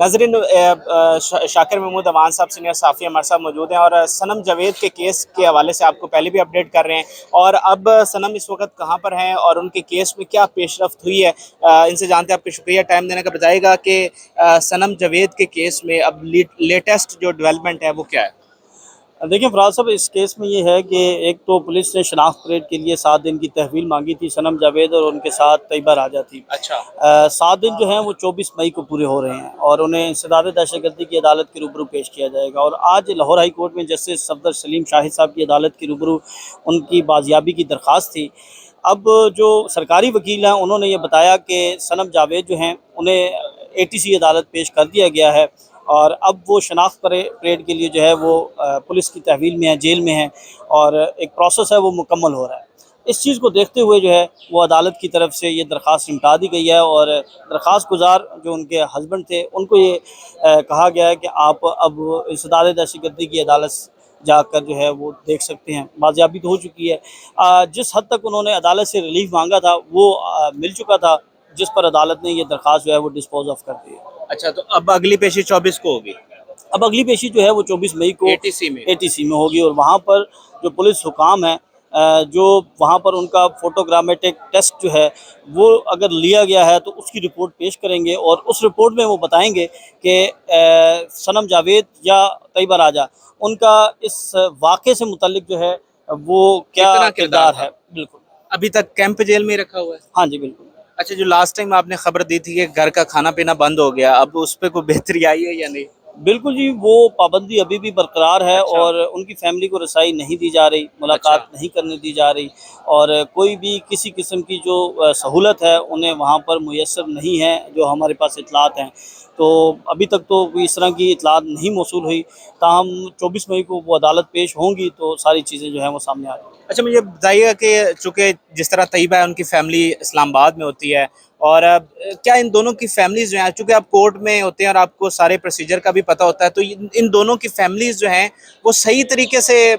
नाज़रीन, शाकिर महमूद अमान साहब सीनियर साफ़ी हमारे साथ मौजूद हैं और सनम जावेद के केस के हवाले से आपको पहले भी अपडेट कर रहे हैं। और अब सनम इस वक्त कहाँ पर हैं और उनके केस में क्या पेशरफ्त हुई है, इनसे जानते हैं। आपका शुक्रिया टाइम देने का। बताइएगा कि सनम जावेद के केस में अब लेटेस्ट जो डेवलपमेंट है वो क्या है? देखिए फराज साहब, इस केस में ये है कि एक तो पुलिस ने शनाख्त परेड के लिए 7 दिन की तहवील मांगी थी। सनम जावेद और उनके साथ तैयबा राजा थी। अच्छा। 7 दिन जो हैं वो 24 मई को पूरे हो रहे हैं और उन्हें इंसदाद दहशतगर्दी की अदालत के रूबरू पेश किया जाएगा। और आज लाहौर हाई कोर्ट में जस्टिस सफदर सलीम शाहिद साहब की अदालत के रूबरू उनकी बाजियाबी की दरख्वास्त थी। अब जो सरकारी वकील हैं उन्होंने ये बताया कि सनम जावेद जो हैं उन्हें ATC अदालत पेश कर दिया गया है और अब वो शनाख्त परेड के लिए जो है वो पुलिस की तहवील में है, जेल में है और एक प्रोसेस है वो मुकम्मल हो रहा है। इस चीज़ को देखते हुए जो है वो अदालत की तरफ से ये दरख्वास्त निपटा दी गई है और दरख्वास्त गुजार जो उनके हस्बैंड थे उनको ये कहा गया है कि आप अब इंसदाद दहशतगर्दी की अदालत जाकर जो है वो देख सकते हैं। बाजियाबी तो हो चुकी है। जिस हद तक उन्होंने अदालत से रिलीफ मांगा था वो मिल चुका था, जिस पर अदालत ने ये दरख्वास्त जो है वो डिस्पोज ऑफ कर दी है। अच्छा, तो अब अगली पेशी 24 को होगी? अब अगली पेशी जो है वो 24 मई को ATC में होगी और वहाँ पर जो पुलिस हुकाम है, जो वहाँ पर उनका फोटोग्रामेटिक टेस्ट जो है वो अगर लिया गया है तो उसकी रिपोर्ट पेश करेंगे और उस रिपोर्ट में वो बताएंगे कि सनम जावेद या तैयबा राजा उनका इस वाक़े से मुतल्लिक जो है वो क्या किरदार है। बिल्कुल। अभी तक कैंप जेल में रखा हुआ है? हाँ जी, बिल्कुल। अच्छा, जो लास्ट टाइम आपने खबर दी थी कि घर का खाना पीना बंद हो गया, अब उस पर कोई बेहतरी आई है या नहीं? बिल्कुल जी, वो पाबंदी अभी भी बरकरार है। अच्छा। और उनकी फैमिली को रसाई नहीं दी जा रही, मुलाकात अच्छा। नहीं करने दी जा रही और कोई भी किसी किस्म की जो सहूलत है उन्हें वहाँ पर मुयस्सर नहीं है, जो हमारे पास इतलात हैं। तो अभी तक तो कोई इस तरह की इतलात नहीं मौसूल हुई। ताहम 24 मई को वो अदालत पेश होंगी तो सारी चीज़ें जो हैं वो सामने आ जाएंगी। अच्छा, मुझे बताइएगा कि चूँकि जिस तरह तैयबा है उनकी फैमिली इस्लामाबाद में होती है और क्या इन दोनों की फैमिलीज़ जो हैं, चूँकि आप कोर्ट में होते हैं और आपको सारे प्रोसीजर का भी पता होता है, तो इन दोनों की फैमिलीज़ जो हैं वो सही तरीके से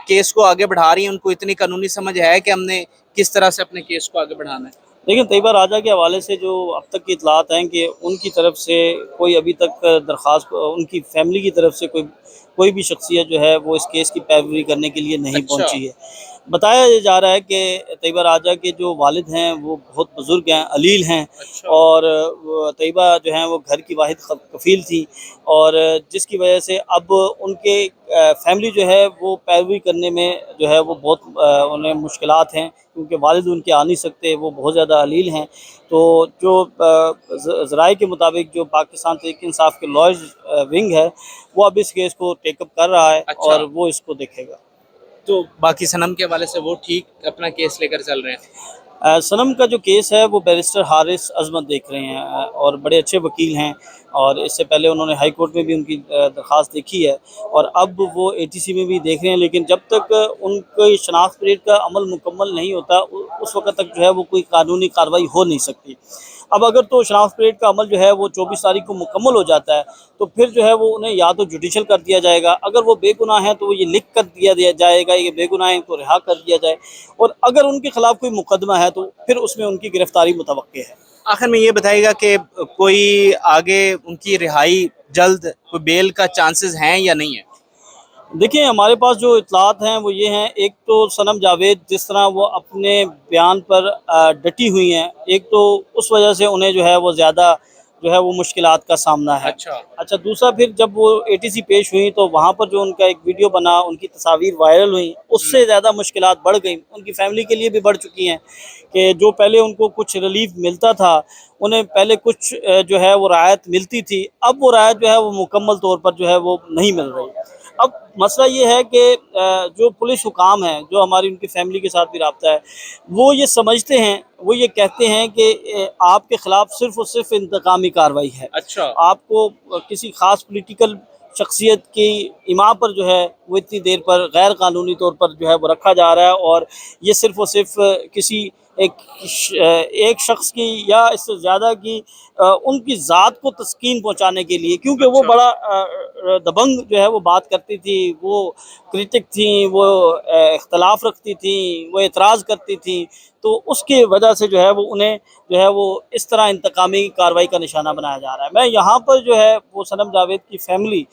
केस को आगे बढ़ा रही हैं? उनको इतनी कानूनी समझ है कि हमने किस तरह से अपने केस को आगे बढ़ाना है? लेकिन तैयबा राजा के हवाले से जो अब तक की इतलात हैं कि उनकी तरफ से कोई अभी तक दरख्वास्त, उनकी फैमिली की तरफ से कोई भी शख्सियत जो है वो इस केस की पैरवी करने के लिए नहीं अच्छा। पहुंची है। बताया जा रहा है कि तैयबा राजा के जो वालिद हैं वो बहुत बुज़ुर्ग हैं, अलील हैं। अच्छा। और तैयबा जो हैं वो घर की वाहिद कफ़ील थी और जिसकी वजह से अब उनके फैमिली जो है वो पैरवी करने में जो है वो बहुत उन्हें मुश्किलात हैं, क्योंकि वालिद उनके आ नहीं सकते, वो बहुत ज़्यादा अलील हैं। तो जो ज़राए के मुताबिक जो पाकिस्तान तहरीक-ए-इंसाफ के लॉयर्स विंग है वो अब इस केस को टेकअप कर रहा है। अच्छा। और वो इसको देखेगा। तो बाकी सनम के हवाले से वो ठीक अपना केस लेकर चल रहे हैं? सनम का जो केस है वो बैरिस्टर हारिस अजमत देख रहे हैं और बड़े अच्छे वकील हैं और इससे पहले उन्होंने हाई कोर्ट में भी उनकी दरख्वास्त देखी है और अब वो ATC में भी देख रहे हैं। लेकिन जब तक उनकी शनाख्त परेड का अमल मुकम्मल नहीं होता उस वक्त तक जो है वो कोई कानूनी कार्रवाई हो नहीं सकती। अब अगर तो शनाख्त परेड का अमल जो है वो 24 तारीख को मुकम्मल हो जाता है तो फिर जो है वो उन्हें या तो जुडिशल कर दिया जाएगा, अगर वो बेगुनाह हैं तो वो ये लिख कर दिया जाएगा ये बेगुनाह है, इनको रिहा कर दिया जाए। और अगर उनके खिलाफ कोई मुकदमा है तो फिर उसमें उनकी गिरफ्तारी मुतवक्के है। आखिर में ये बताइएगा कि कोई आगे उनकी रिहाई जल्द, कोई बेल का चांसेस हैं या नहीं है? देखिए, हमारे पास जो इतलात हैं वो ये हैं, एक तो सनम जावेद जिस तरह वो अपने बयान पर डटी हुई हैं, एक तो उस वजह से उन्हें जो है वो ज़्यादा जो है वो मुश्किलात का सामना है। अच्छा, दूसरा फिर जब वो ATC पेश हुई तो वहाँ पर जो उनका एक वीडियो बना, उनकी तस्वीर वायरल हुई, उससे ज़्यादा मुश्किलात बढ़ गई, उनकी फैमिली के लिए भी बढ़ चुकी हैं कि जो पहले उनको कुछ रिलीफ मिलता था, उन्हें पहले कुछ जो है वो राहत मिलती थी, अब वो राहत जो है वो मुकम्मल तौर पर जो है वो नहीं मिल रही। अब मसला ये है कि जो पुलिस हुकाम है, जो हमारी उनकी फैमिली के साथ भी राब्ता है, वो ये समझते हैं, वो ये कहते हैं कि आपके ख़िलाफ़ सिर्फ़ और सिर्फ इंतकामी कार्रवाई है। अच्छा। आपको किसी ख़ास पॉलिटिकल शख्सियत की इमा पर जो है وہ اتنی دیر پر غیر قانونی طور پر جو ہے وہ رکھا جا رہا ہے، اور یہ صرف اور صرف کسی ایک شخص کی یا اس سے زیادہ کی ان کی ذات کو تسکین پہنچانے کے لیے، کیونکہ وہ اچھا بڑا دبنگ جو ہے وہ بات کرتی تھی، وہ کرٹک تھیں، وہ اختلاف رکھتی تھیں، وہ اعتراض کرتی تھیں، تو اس کی وجہ سے جو ہے وہ انہیں جو ہے وہ اس طرح انتقامی کارروائی کا نشانہ بنایا جا رہا ہے۔ میں یہاں پر جو ہے وہ صنم جاوید کی فیملی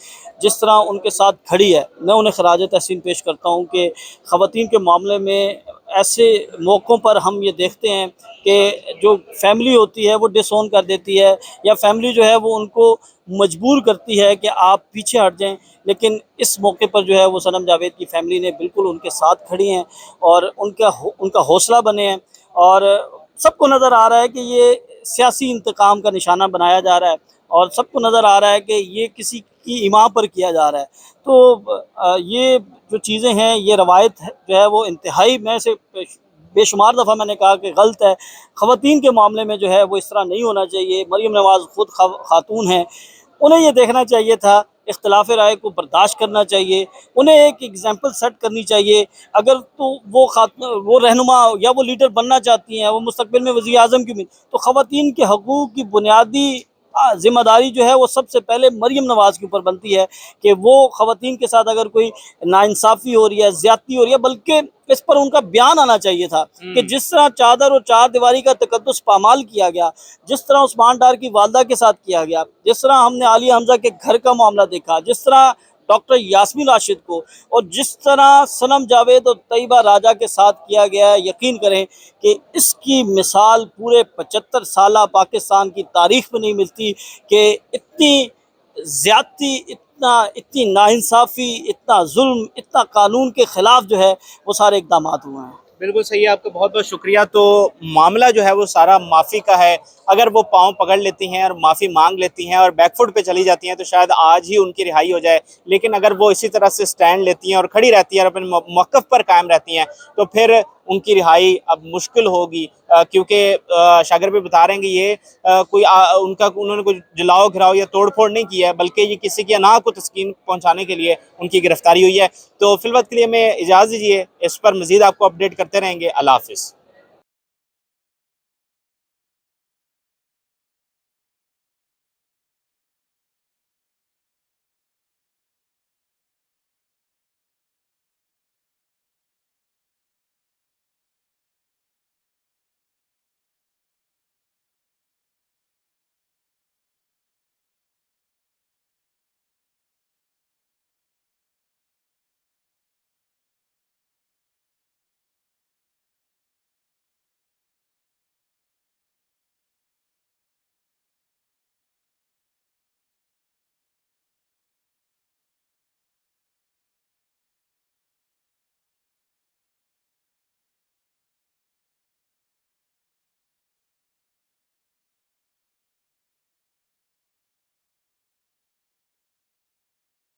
جس طرح ان کے ساتھ کھڑی ہے، میں انہیں خراج تحسین پیش کرتا ہوں کہ خواتین کے معاملے میں ایسے موقعوں پر ہم یہ دیکھتے ہیں کہ جو فیملی ہوتی ہے وہ ڈس اون کر دیتی ہے، یا فیملی جو ہے وہ ان کو مجبور کرتی ہے کہ آپ پیچھے ہٹ جائیں، لیکن اس موقع پر جو ہے وہ صنم جاوید کی فیملی نے بالکل ان کے ساتھ کھڑی ہیں اور ان کا حوصلہ بنے ہیں، اور سب کو نظر آ رہا ہے کہ یہ سیاسی انتقام کا نشانہ بنایا جا رہا ہے، اور سب کو نظر آ رہا ہے کہ یہ کسی کی ایما پر کیا جا رہا ہے۔ تو یہ جو چیزیں ہیں، یہ روایت جو ہے وہ انتہائی، میں سے بے شمار دفعہ میں نے کہا کہ غلط ہے۔ خواتین کے معاملے میں جو ہے وہ اس طرح نہیں ہونا چاہیے۔ مریم نواز خود خاتون ہیں، انہیں یہ دیکھنا چاہیے تھا، اختلاف رائے کو برداشت کرنا چاہیے، انہیں ایک ایگزامپل سیٹ کرنی چاہیے۔ اگر تو وہ رہنما یا وہ لیڈر بننا چاہتی ہیں، وہ مستقبل میں وزیر اعظم کی بھی، تو خواتین کے حقوق کی بنیادی ذمہ داری جو ہے وہ سب سے پہلے مریم نواز کے اوپر بنتی ہے کہ وہ خواتین کے ساتھ اگر کوئی ناانصافی ہو رہی ہے، زیادتی ہو رہی ہے، بلکہ اس پر ان کا بیان آنا چاہیے تھا کہ جس طرح چادر اور چار دیواری کا تقدس پامال کیا گیا، جس طرح عثمان ڈار کی والدہ کے ساتھ کیا گیا، جس طرح ہم نے عالیہ حمزہ کے گھر کا معاملہ دیکھا، جس طرح ڈاکٹر یاسمین راشد کو، اور جس طرح صنم جاوید اور طیبہ راجہ کے ساتھ کیا گیا ہے، یقین کریں کہ اس کی مثال پورے 75 سالہ پاکستان کی تاریخ میں نہیں ملتی کہ اتنی زیادتی، اتنی ناانصافی، اتنا ظلم، اتنا قانون کے خلاف جو ہے وہ سارے اقدامات ہوئے ہیں۔ بالکل صحیح ہے، آپ کا بہت بہت شکریہ۔ تو معاملہ جو ہے وہ سارا معافی کا ہے۔ اگر وہ پاؤں پکڑ لیتی ہیں اور معافی مانگ لیتی ہیں اور بیک فٹ پہ چلی جاتی ہیں تو شاید آج ہی ان کی رہائی ہو جائے، لیکن اگر وہ اسی طرح سے سٹینڈ لیتی ہیں اور کھڑی رہتی ہیں اور اپنے موقف پر قائم رہتی ہیں تو پھر ان کی رہائی اب مشکل ہوگی، کیونکہ شاگر بھی بتا رہے ہیں کہ یہ انہوں نے کوئی جلاؤ گھراؤ یا توڑ پھوڑ نہیں کی ہے، بلکہ یہ کسی کی انا کو تسکین پہنچانے کے لیے ان کی گرفتاری ہوئی ہے۔ تو فی الوقت کے لیے میں اجازت دیجیے، اس پر مزید آپ کو اپڈیٹ کرتے رہیں گے۔ اللہ حافظ۔